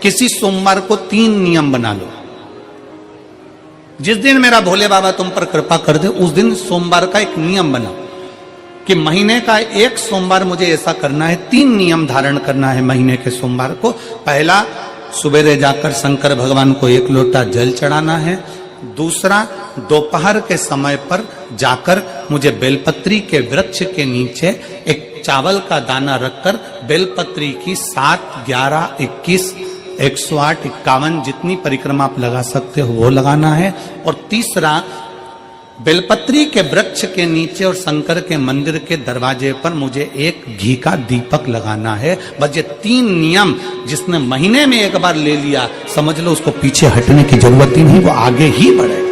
किसी सोमवार को 3 नियम बना लो। जिस दिन मेरा भोले बाबा तुम पर कृपा कर दे उस दिन सोमवार का एक नियम बना कि महीने का एक सोमवार मुझे ऐसा करना है, 3 नियम धारण करना है महीने के सोमवार को। पहला, सुबेरे जाकर शंकर भगवान को 1 लोटा जल चढ़ाना है। दूसरा, दोपहर के समय पर जाकर मुझे बेलपत्री के वृक्ष के नीचे एक चावल का दाना रखकर बेलपत्री की 7, 11, 21, 108, 51 जितनी परिक्रमा आप लगा सकते हो वो लगाना है। और तीसरा, बेलपत्री के वृक्ष के नीचे और शंकर के मंदिर के दरवाजे पर मुझे एक घी का दीपक लगाना है। बस ये 3 नियम जिसने महीने में एक बार ले लिया, समझ लो उसको पीछे हटने की जरूरत ही नहीं, वो आगे ही बढ़ेगा।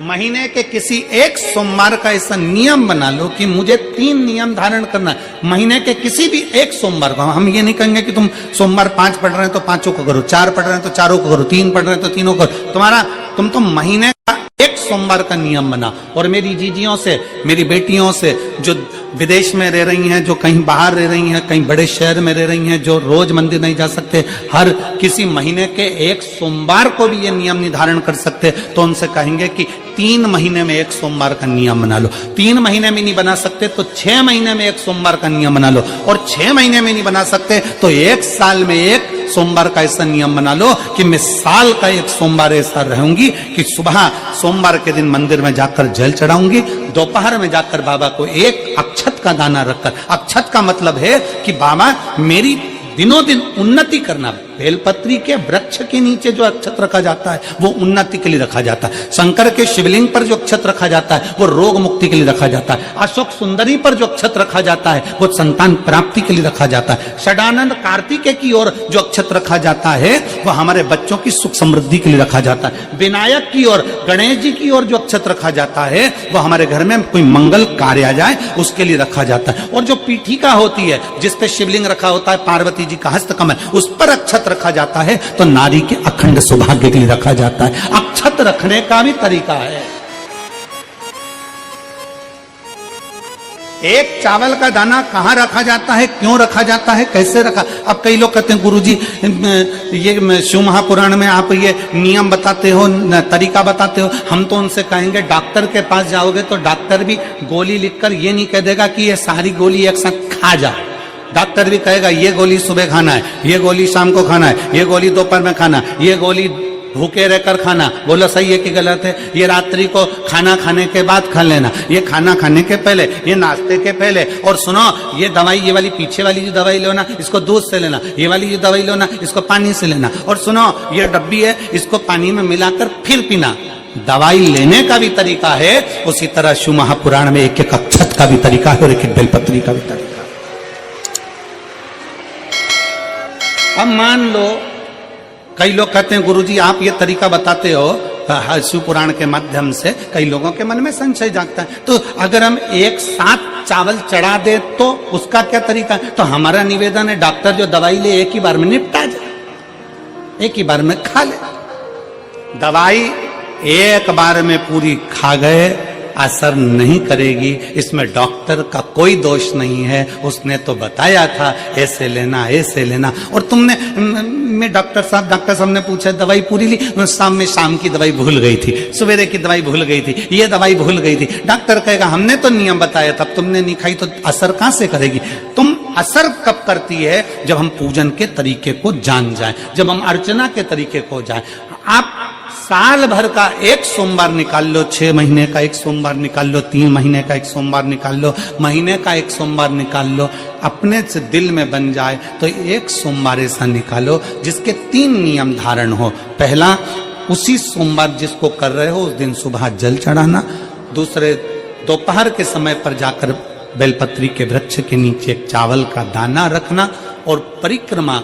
महीने के किसी एक सोमवार का ऐसा नियम बना लो कि मुझे 3 नियम धारण करना है महीने के किसी भी एक सोमवार को। हम ये नहीं कहेंगे कि तुम सोमवार 5 पढ़ रहे हैं तो 5 को करो, 4 पढ़ रहे हैं तो 4 को करो, 3 पढ़ रहे हैं तो 3 को करो। तुम तो महीने का एक सोमवार का नियम बना। और मेरी जीजियों से, मेरी बेटियों से जो विदेश में रह रही हैं, जो कहीं बाहर रह रही हैं, कहीं बड़े शहर में रह रही हैं, जो रोज मंदिर नहीं जा सकते, हर किसी महीने के एक सोमवार को भी ये नियम निर्धारण कर सकते, तो उनसे कहेंगे कि 3 महीने में एक सोमवार का नियम बना लो। 3 महीने में नहीं बना सकते तो 6 महीने में एक सोमवार का नियम बना लो। और 6 महीने में नहीं बना सकते तो 1 साल में एक सोमवार का ऐसा नियम बना लो कि मैं साल का एक सोमवार ऐसा रहूंगी कि सुबह सोमवार के दिन मंदिर में जाकर जल चढ़ाऊंगी, दोपहर में जाकर बाबा को एक अक्षत का दाना रखकर, अक्षत का मतलब है कि बाबा मेरी दिनों दिन उन्नति करना। बेलपत्री के वृक्ष के नीचे जो अक्षत रखा जाता है वो उन्नति के लिए रखा जाता है। शंकर के शिवलिंग पर जो अक्षत रखा जाता है वो रोग मुक्ति के लिए रखा जाता है। अशोक सुंदरी पर जो अक्षत रखा जाता है वो संतान प्राप्ति के लिए रखा जाता है। षडानंद कार्तिकेय की ओर जो अक्षत रखा जाता है वो हमारे बच्चों की सुख समृद्धि के लिए रखा जाता है। विनायक की ओर, गणेश जी की ओर जो अक्षत रखा जाता है वो हमारे घर में कोई मंगल कार्य आ जाए उसके लिए रखा जाता है। और जो पीठिका होती है जिसपे शिवलिंग रखा होता है, पार्वती जी का हस्तकमल, उस पर अक्षत रखा जाता है तो नारी के अखंड सौभाग्य के लिए रखा जाता है। अक्षत रखने का भी तरीका है। एक चावल का दाना कहां रखा जाता है, क्यों रखा जाता है, कैसे रखा। अब कई लोग कहते हैं गुरुजी ये शिव महापुराण में आप ये नियम बताते हो, तरीका बताते हो। हम तो उनसे कहेंगे डॉक्टर के पास जाओगे तो डॉक्टर भी गोली लिखकर ये नहीं कह देगा कि ये सारी गोली एक साथ खा जा। डॉक्टर भी कहेगा ये गोली सुबह खाना है, ये गोली शाम को खाना है, ये गोली दोपहर में खाना, ये गोली भूखे रहकर खाना। बोलो सही है कि गलत है। ये रात्रि को खाना खाने के बाद खा लेना, ये खाना खाने के पहले, ये नाश्ते के पहले। और सुनो ये दवाई, ये वाली पीछे वाली जो दवाई लो ना इसको दूध से लेना, ये वाली जो दवाई लो ना इसको पानी से लेना। और सुनो ये डब्बी है इसको पानी में मिलाकर फिर पीना। दवाई लेने का भी तरीका है, उसी तरह शिव महापुराण में एक एक अक्षत का भी तरीका है और एक एक बेलपत्री का भी तरीका है। अब मान लो कई लोग कहते हैं गुरुजी आप ये तरीका बताते हो शिव पुराण के माध्यम से, कई लोगों के मन में संशय जागता है। तो अगर हम एक साथ चावल चढ़ा दे तो उसका क्या तरीका है। तो हमारा निवेदन है डॉक्टर जो दवाई ले एक ही बार में निपटा जाए, एक ही बार में खा ले। दवाई एक बार में पूरी खा गए असर नहीं करेगी, इसमें डॉक्टर का कोई दोष नहीं है। उसने तो बताया था ऐसे लेना ऐसे लेना, और तुमने मैं डॉक्टर साहब ने पूछा दवाई पूरी ली, शाम की दवाई भूल गई थी, सवेरे की दवाई भूल गई थी, ये दवाई भूल गई थी। डॉक्टर कहेगा हमने तो नियम बताया तब तुमने नहीं खाई, तो असर कहां से करेगी। तुम असर कब करती है जब हम पूजन के तरीके को जान जाएं, जब हम अर्चना के तरीके को जाएं। आप साल भर का एक सोमवार निकाल लो, 6 महीने का एक सोमवार निकाल लो, 3 महीने का एक सोमवार निकाल लो, महीने का एक सोमवार निकाल लो, अपने से दिल में बन जाए तो एक सोमवार ऐसा निकालो जिसके 3 नियम धारण हो। पहला, उसी सोमवार जिसको कर रहे हो उस दिन सुबह जल चढ़ाना। दूसरे, दोपहर के समय पर जाकर बेलपत्री के वृक्ष के नीचे एक चावल का दाना रखना। और परिक्रमा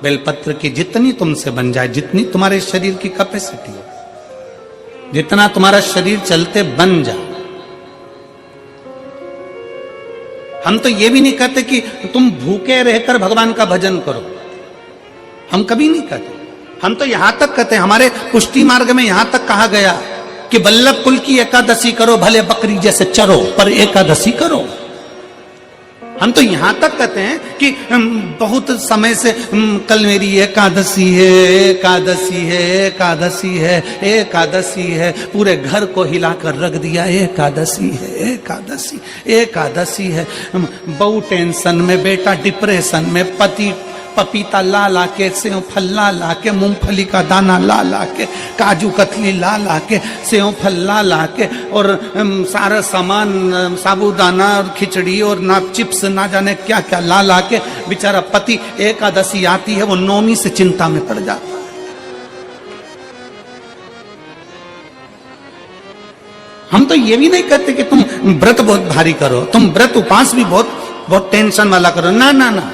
बेलपत्र की जितनी तुमसे बन जाए, जितनी तुम्हारे शरीर की कैपेसिटी हो, जितना तुम्हारा शरीर चलते बन जाए। हम तो ये भी नहीं कहते कि तुम भूखे रहकर भगवान का भजन करो, हम कभी नहीं कहते। हम तो यहां तक कहते हैं, हमारे पुष्टि मार्ग में यहां तक कहा गया कि वल्लभ कुल की एकादशी करो, भले बकरी जैसे चरो पर एकादशी करो। हम तो यहां तक कहते हैं कि बहुत समय से कल मेरी एकादशी है, एकादशी है, एकादशी है, एकादशी है, पूरे घर को हिलाकर रख दिया, एकादशी है, एकादशी, एकादशी है। बहू टेंशन में, बेटा डिप्रेशन में, पति पपीता ला ला के, सेव फल ला ला के, मूंगफली का दाना ला ला के, काजू कतली ला ला के, सेव फल ला ला के, और सारा सामान, साबूदाना और खिचड़ी और ना चिप्स ना जाने क्या क्या ला ला के, बेचारा पति एकादशी आती है वो नौमी से चिंता में पड़ जाता है। हम तो ये भी नहीं कहते कि तुम व्रत बहुत भारी करो, तुम व्रत उपास भी बहुत बहुत टेंशन वाला करो, ना ना ना।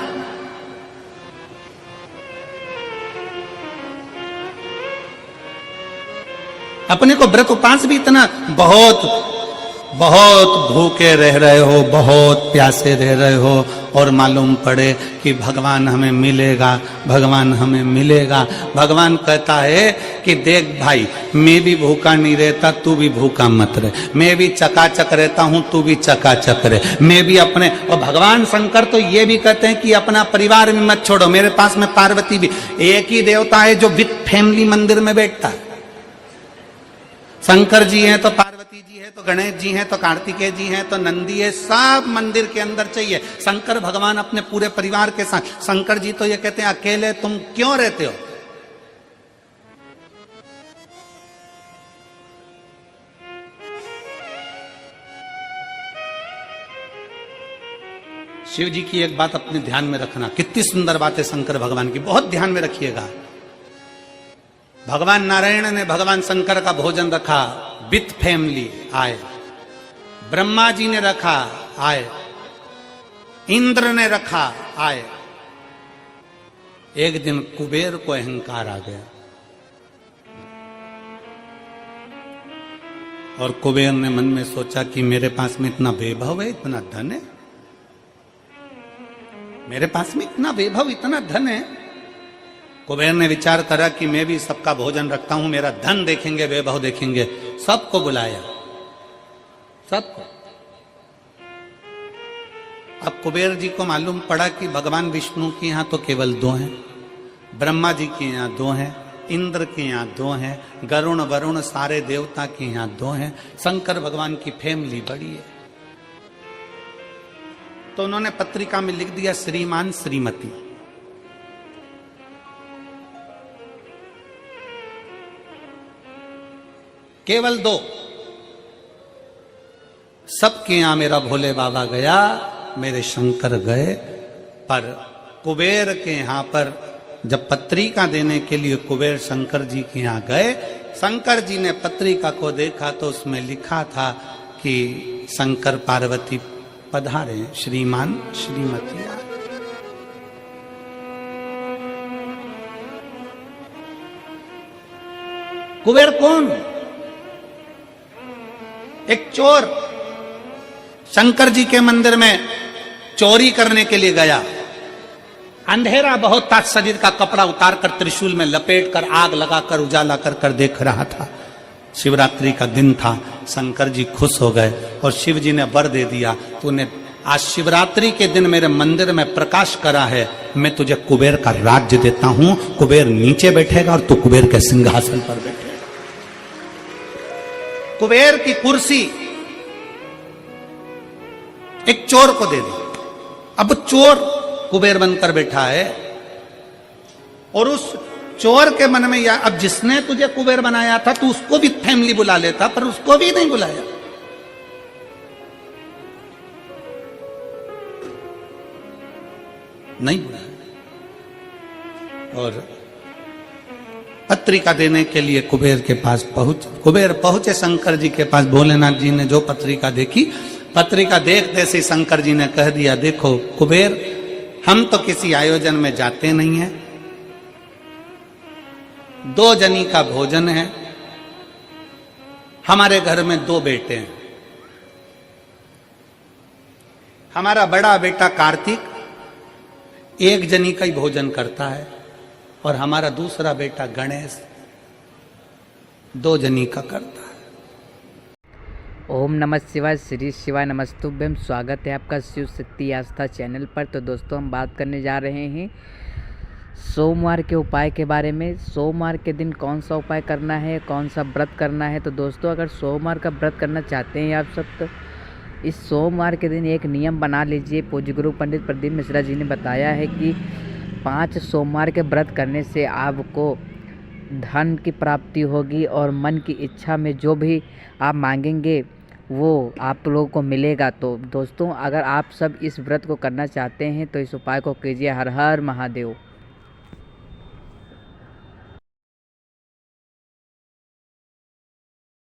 अपने को व्रत उपास भी इतना बहुत बहुत भूखे रह रहे हो, बहुत प्यासे रह रहे हो, और मालूम पड़े कि भगवान हमें मिलेगा, भगवान हमें मिलेगा। भगवान कहता है कि देख भाई, मैं भी भूखा नहीं रहता, तू भी भूखा मत रहे, मैं भी चकाचक रहता हूं, तू भी चकाचक रहे, मैं भी अपने। और भगवान शंकर तो ये भी कहते हैं कि अपना परिवार भी मत छोड़ो। मेरे पास में पार्वती भी, एक ही देवता है जो विथ फैमिली मंदिर में बैठता है। शंकर जी हैं तो पार्वती जी है, तो गणेश जी हैं, तो कार्तिकेय जी हैं, तो नंदी है, सब मंदिर के अंदर चाहिए। शंकर भगवान अपने पूरे परिवार के साथ। शंकर जी तो ये कहते हैं अकेले तुम क्यों रहते हो? शिव जी की एक बात अपने ध्यान में रखना, कितनी सुंदर बात है शंकर भगवान की, बहुत ध्यान में रखिएगा। भगवान नारायण ने भगवान शंकर का भोजन रखा, विथ फैमिली आए। ब्रह्मा जी ने रखा, आए। इंद्र ने रखा, आए। एक दिन कुबेर को अहंकार आ गया और कुबेर ने मन में सोचा कि मेरे पास में इतना वैभव है, इतना धन है, मेरे पास में इतना वैभव, इतना धन है। कुबेर ने विचार करा कि मैं भी सबका भोजन रखता हूं, मेरा धन देखेंगे, वैभव देखेंगे। सबको बुलाया, सबको। अब कुबेर जी को मालूम पड़ा कि भगवान विष्णु के यहां तो केवल 2 हैं, ब्रह्मा जी के यहां 2 हैं, इंद्र के यहां 2 हैं, गरुण वरुण सारे देवता के यहां 2 हैं, शंकर भगवान की फैमिली बड़ी है। तो उन्होंने पत्रिका में लिख दिया श्रीमान श्रीमती। केवल 2। सबके यहां मेरा भोले बाबा गया, मेरे शंकर गए, पर कुबेर के यहां पर जब पत्रिका देने के लिए कुबेर शंकर जी के यहां गए, शंकर जी ने पत्रिका को देखा तो उसमें लिखा था कि शंकर पार्वती पधारे, श्रीमान श्रीमती। कुबेर कौन? एक चोर शंकर जी के मंदिर में चोरी करने के लिए गया। अंधेरा बहुत था, शरीर का कपड़ा उतारकर त्रिशूल में लपेट कर आग लगाकर उजाला कर देख रहा था। शिवरात्रि का दिन था, शंकर जी खुश हो गए और शिव जी ने वर दे दिया, तूने आज शिवरात्रि के दिन मेरे मंदिर में प्रकाश करा है, मैं तुझे कुबेर का राज्य देता हूं। कुबेर नीचे बैठेगा और तू कुबेर के सिंहासन पर बैठेगा। कुबेर की कुर्सी एक चोर को दे दी। अब चोर कुबेर बनकर बैठा है और उस चोर के मन में, या अब जिसने तुझे कुबेर बनाया था तू उसको भी फैमिली बुला लेता, पर उसको भी नहीं बुलाया। नहीं बुलाया। और पत्रिका देने के लिए कुबेर के पास कुबेर पहुंचे शंकर जी के पास। भोलेनाथ जी ने जो पत्रिका देखी, पत्रिका देखते से शंकर जी ने कह दिया, देखो कुबेर, हम तो किसी आयोजन में जाते नहीं हैं, 2 जनी का भोजन है, हमारे घर में 2 बेटे हैं, हमारा बड़ा बेटा कार्तिक 1 जनी का ही भोजन करता है और हमारा दूसरा बेटा गणेश 2 जनी का करता है। ओम नमः शिवाय, श्री शिवाय नमस्तुभ्यम। स्वागत है आपका शिव शक्ति आस्था चैनल पर। तो दोस्तों, हम बात करने जा रहे हैं सोमवार के उपाय के बारे में। सोमवार के दिन कौन सा उपाय करना है, कौन सा व्रत करना है। तो दोस्तों, अगर सोमवार का व्रत करना चाहते हैं आप सब, तो इस सोमवार के दिन एक नियम बना लीजिए। पूज्य गुरु पंडित प्रदीप मिश्रा जी ने बताया है कि 5 सोमवार के व्रत करने से आपको धन की प्राप्ति होगी और मन की इच्छा में जो भी आप मांगेंगे वो आप लोगों को मिलेगा। तो दोस्तों, अगर आप सब इस व्रत को करना चाहते हैं तो इस उपाय को कीजिए। हर हर महादेव।